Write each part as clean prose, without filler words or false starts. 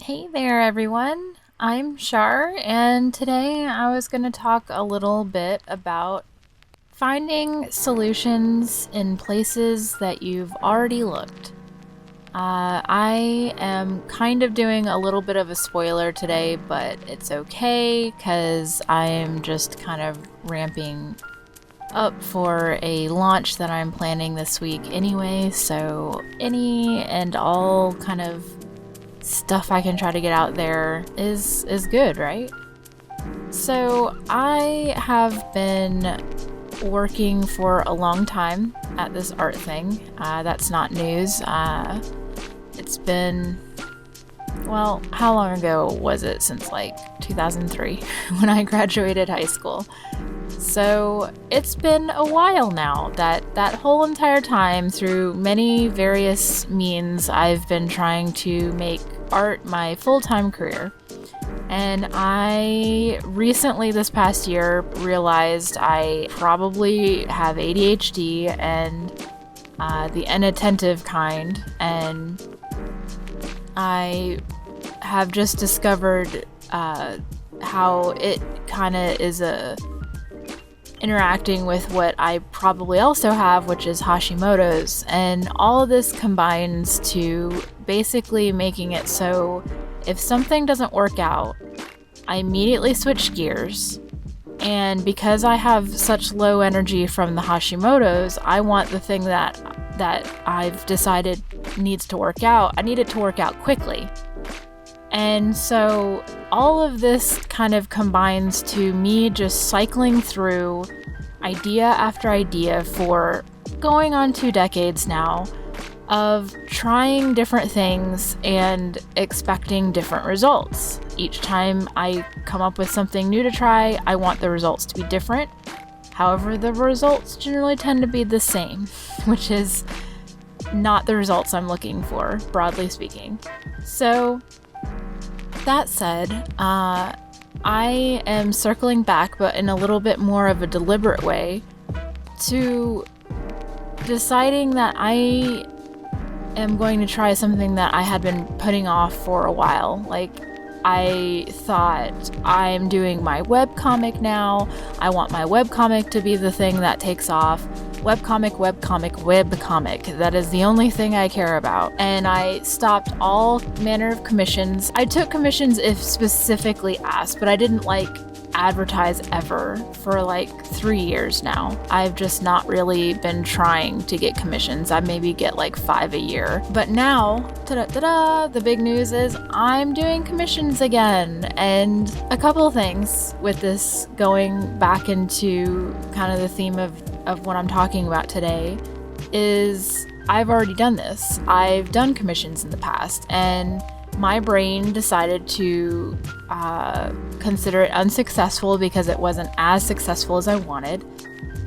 Hey there, everyone. I'm Shar, and today I was going to talk a little bit about finding solutions in places that you've already looked. I am kind of doing a little bit of a spoiler today, but it's okay because I am just kind of ramping up for a launch that I'm planning this week anyway, so any and all kind of stuff I can try to get out there is good, right? So I have been working for a long time at this art thing. That's not news. It's been, well, how long ago was it? Since like 2003 when I graduated high school. So it's been a while now. That whole entire time, through many various means, I've been trying to make art my full-time career. And I recently, this past year, realized I probably have ADHD and the inattentive kind, and I have just discovered how it kind of is interacting with what I probably also have, which is Hashimoto's, and all of this combines to basically making it so if something doesn't work out, I immediately switch gears. And because I have such low energy from the Hashimoto's, I want the thing that I've decided needs to work out, I need it to work out quickly. And so all of this kind of combines to me just cycling through idea after idea for going on 2 decades now of trying different things and expecting different results. Each time I come up with something new to try, I want the results to be different. However, the results generally tend to be the same, which is not the results I'm looking for, broadly speaking. So that said, I am circling back, but in a little bit more of a deliberate way, to deciding that I am going to try something that I had been putting off for a while. Like, I thought, I'm doing my webcomic now. I want my webcomic to be the thing that takes off. Webcomic. That is the only thing I care about. And I stopped all manner of commissions. I took commissions if specifically asked, but I didn't advertise ever for 3 years now. I've just not really been trying to get commissions. I maybe get 5 a year. But now, the big news is I'm doing commissions again. And a couple of things with this, going back into kind of the theme of what I'm talking about today, is I've already done this. I've done commissions in the past, and my brain decided to consider it unsuccessful because it wasn't as successful as I wanted,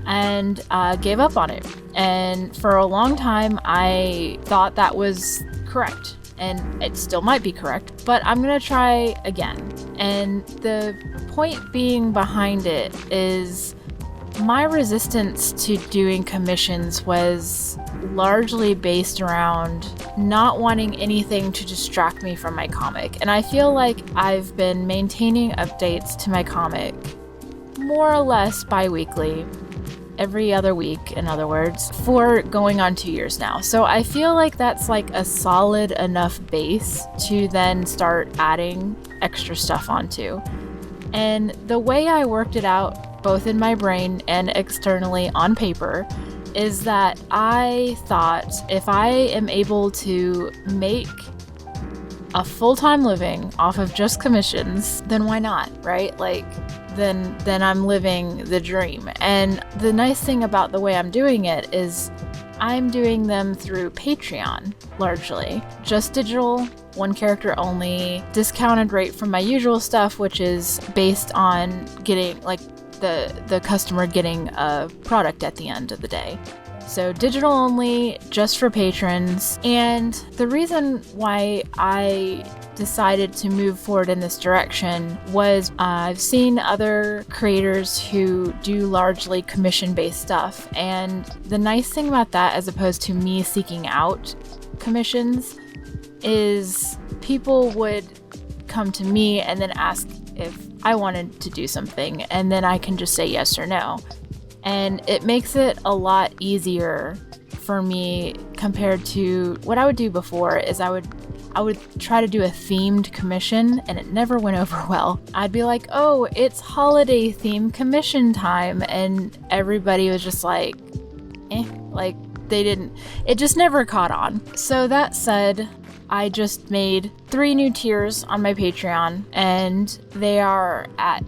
and gave up on it. And for a long time, I thought that was correct, and it still might be correct, but I'm gonna try again. And the point being behind it is my resistance to doing commissions was largely based around not wanting anything to distract me from my comic. And I feel like I've been maintaining updates to my comic more or less bi-weekly, every other week, in other words, for going on 2 years now. So I feel like that's a solid enough base to then start adding extra stuff onto. And the way I worked it out, both in my brain and externally on paper, is that I thought if I am able to make a full-time living off of just commissions, then why not, right? Then I'm living the dream. And the nice thing about the way I'm doing it is I'm doing them through Patreon, largely. Just digital, 1 character only, discounted rate from my usual stuff, which is based on getting the customer getting a product at the end of the day. So digital only, just for patrons. And the reason why I decided to move forward in this direction was I've seen other creators who do largely commission-based stuff. And the nice thing about that, as opposed to me seeking out commissions, is people would come to me and then ask if I wanted to do something, and then I can just say yes or no. And it makes it a lot easier for me compared to what I would do before. Is I would try to do a themed commission, and it never went over well. I'd be like, oh, it's holiday theme commission time, and everybody was just like, like it just never caught on. So that said, I just made 3 new tiers on my Patreon, and they are at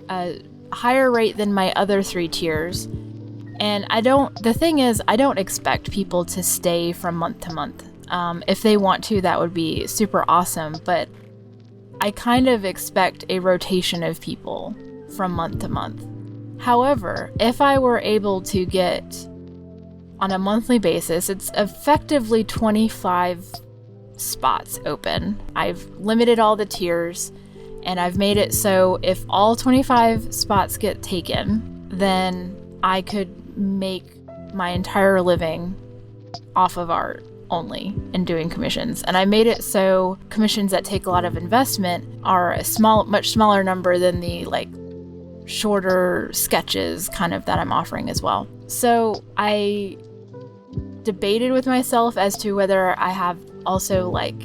a higher rate than my other 3 tiers. And the thing is, I don't expect people to stay from month to month. If they want to, that would be super awesome, but I kind of expect a rotation of people from month to month. However, if I were able to get on a monthly basis, it's effectively 25 spots open. I've limited all the tiers, and I've made it so if all 25 spots get taken, then I could make my entire living off of art only and doing commissions. And I made it so commissions that take a lot of investment are a much smaller number than the like shorter sketches kind of that I'm offering as well. So I debated with myself as to whether I have also like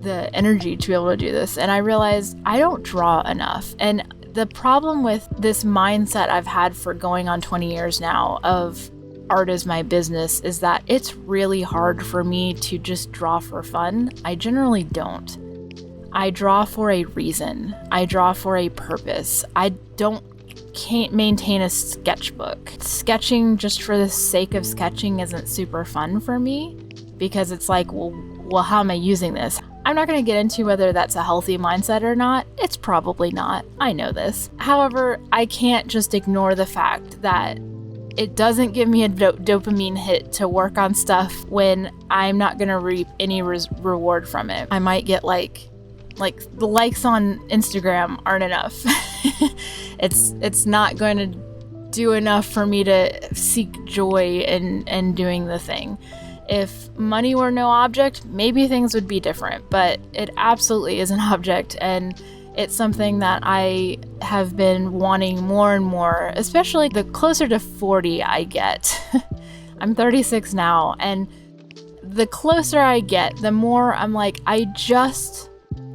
the energy to be able to do this, and I realized I don't draw enough. And the problem with this mindset I've had for going on 20 years now of art is my business is that it's really hard for me to just draw for fun. I generally don't. I draw for a reason. I draw for a purpose. I can't maintain a sketchbook. Sketching just for the sake of sketching isn't super fun for me because it's like, well, how am I using this? I'm not going to get into whether that's a healthy mindset or not. It's probably not. I know this. However, I can't just ignore the fact that it doesn't give me a dopamine hit to work on stuff when I'm not going to reap any reward from it. I might get like the likes on Instagram aren't enough. It's not going to do enough for me to seek joy in doing the thing. If money were no object, maybe things would be different, but it absolutely is an object, and it's something that I have been wanting more and more, especially the closer to 40 I get. I'm 36 now, and the closer I get, the more I'm like, I just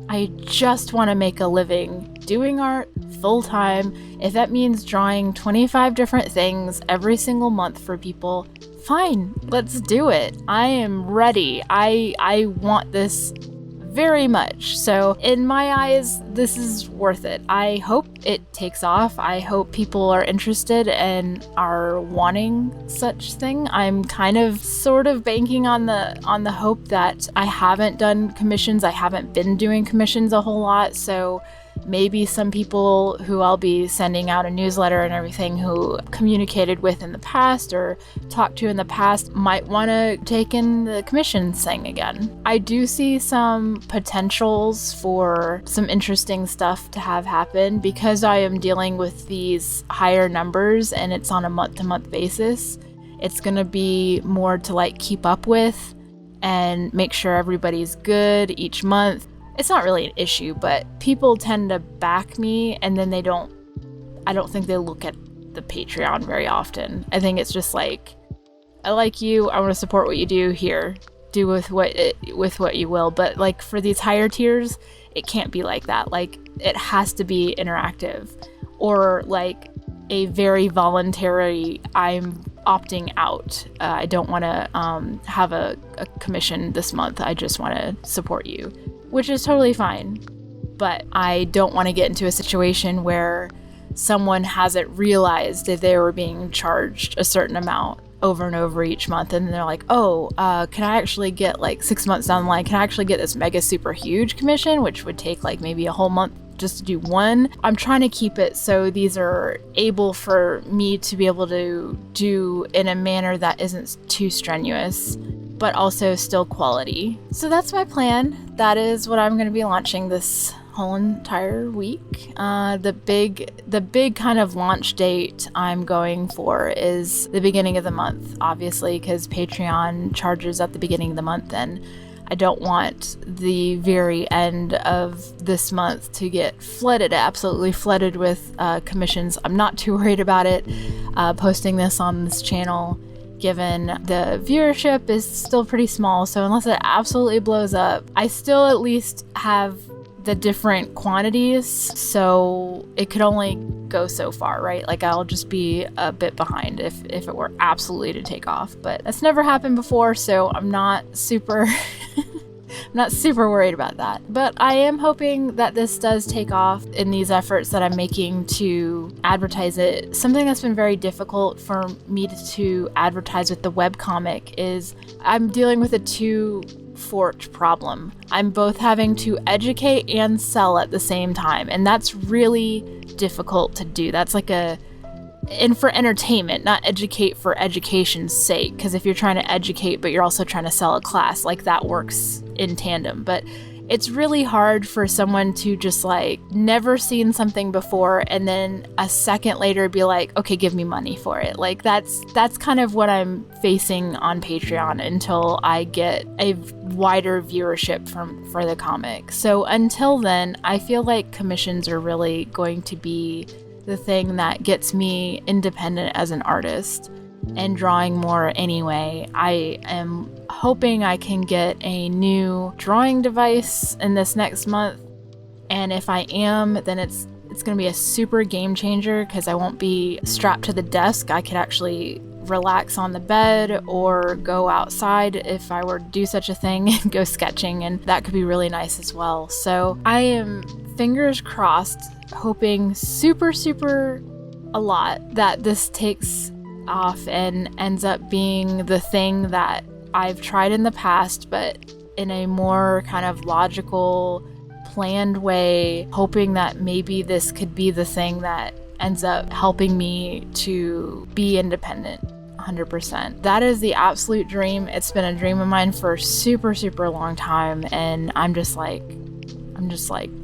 want to make a living doing art full time. If that means drawing 25 different things every single month for people, fine, let's do it. I am ready. I want this very much. So in my eyes, this is worth it. I hope it takes off. I hope people are interested and are wanting such thing. I'm kind of sort of banking on the hope that I haven't done commissions. I haven't been doing commissions a whole lot. So maybe some people who I'll be sending out a newsletter and everything who communicated with in the past or talked to in the past might want to take in the commissions thing again. I do see some potentials for some interesting stuff to have happen because I am dealing with these higher numbers and it's on a month-to-month basis. It's going to be more to like keep up with and make sure everybody's good each month. It's not really an issue, but people tend to back me and then I don't think they look at the Patreon very often. I think it's just like, I like you, I want to support what you do here. Do with what you will. But like for these higher tiers, it can't be like that. Like it has to be interactive or like a very voluntary, I'm opting out. I don't want to have a commission this month. I just want to support you, which is totally fine. But I don't want to get into a situation where someone hasn't realized that they were being charged a certain amount over and over each month, and they're like, oh, can I actually get like 6 months down the line, can I actually get this mega super huge commission, which would take like maybe a whole month just to do one. I'm trying to keep it so these are able for me to be able to do in a manner that isn't too strenuous, but also still quality. So that's my plan. That is what I'm going to be launching this whole entire week. The big kind of launch date I'm going for is the beginning of the month, obviously, because Patreon charges at the beginning of the month, and I don't want the very end of this month to get absolutely flooded with commissions. I'm not too worried about it posting this on this channel, given the viewership is still pretty small. So unless it absolutely blows up, I still at least have the different quantities, so it could only go so far, right? Like, I'll just be a bit behind if it were absolutely to take off, but that's never happened before, so I'm not super worried about that. But I am hoping that this does take off in these efforts that I'm making to advertise it. Something that's been very difficult for me to advertise with the webcomic is I'm dealing with a two-forked problem. I'm both having to educate and sell at the same time, and that's really difficult to do. That's like and for entertainment, not educate for education's sake, because if you're trying to educate but you're also trying to sell a class, like, that works in tandem. But it's really hard for someone to just like never seen something before and then a second later be like, okay, give me money for it. Like, that's kind of what I'm facing on Patreon until I get a wider viewership for the comic. So until then, I feel like commissions are really going to be the thing that gets me independent as an artist and drawing more anyway. I am hoping I can get a new drawing device in this next month, and if I am, then it's going to be a super game changer because I won't be strapped to the desk. I could actually relax on the bed or go outside if I were to do such a thing and go sketching, and that could be really nice as well. So I am fingers crossed, hoping super a lot that this takes off and ends up being the thing that I've tried in the past, but in a more kind of logical, planned way, hoping that maybe this could be the thing that ends up helping me to be independent 100%. That is the absolute dream. It's been a dream of mine for super long time, and I'm just like,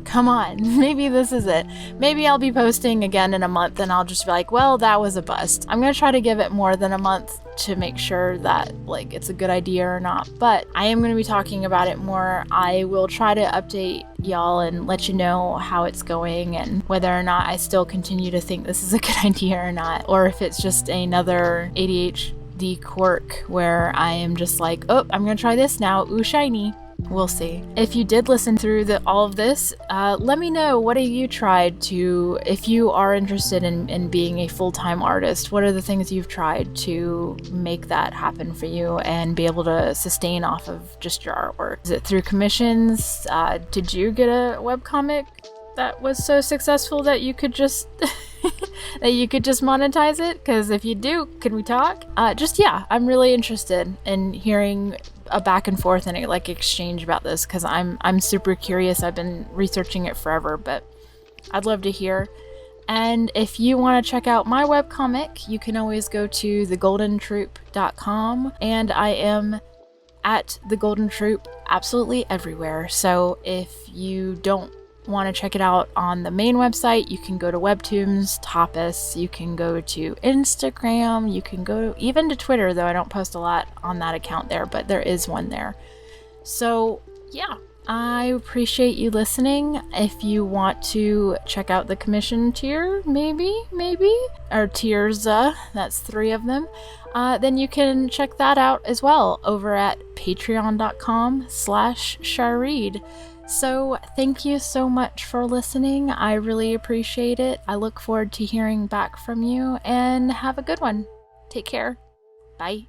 come on, maybe this is it. Maybe I'll be posting again in a month and I'll just be like, well, that was a bust. I'm gonna try to give it more than a month to make sure that like it's a good idea or not, but I am gonna be talking about it more. I will try to update y'all and let you know how it's going and whether or not I still continue to think this is a good idea or not, or if it's just another ADHD quirk where I am just like, oh, I'm gonna try this now, ooh, shiny. We'll see. If you did listen through all of this, let me know, what have you tried to, if you are interested in being a full-time artist, what are the things you've tried to make that happen for you and be able to sustain off of just your artwork? Is it through commissions? Did you get a webcomic that was so successful that you could just monetize it? Because if you do, can we talk? Yeah, I'm really interested in hearing a back and forth and like exchange about this because I'm super curious. I've been researching it forever, but I'd love to hear. And if you want to check out my webcomic, you can always go to thegoldentroop.com, and I am at The Golden Troop absolutely everywhere. So if you don't want to check it out on the main website, you can go to Webtoons, Tapas, you can go to Instagram, you can go even to Twitter, though I don't post a lot on that account there, but there is one there. So yeah, I appreciate you listening. If you want to check out the commission tier, maybe, or tiers, that's 3 of them, then you can check that out as well over at patreon.com/Shareed. So thank you so much for listening. I really appreciate it. I look forward to hearing back from you, and have a good one. Take care. Bye.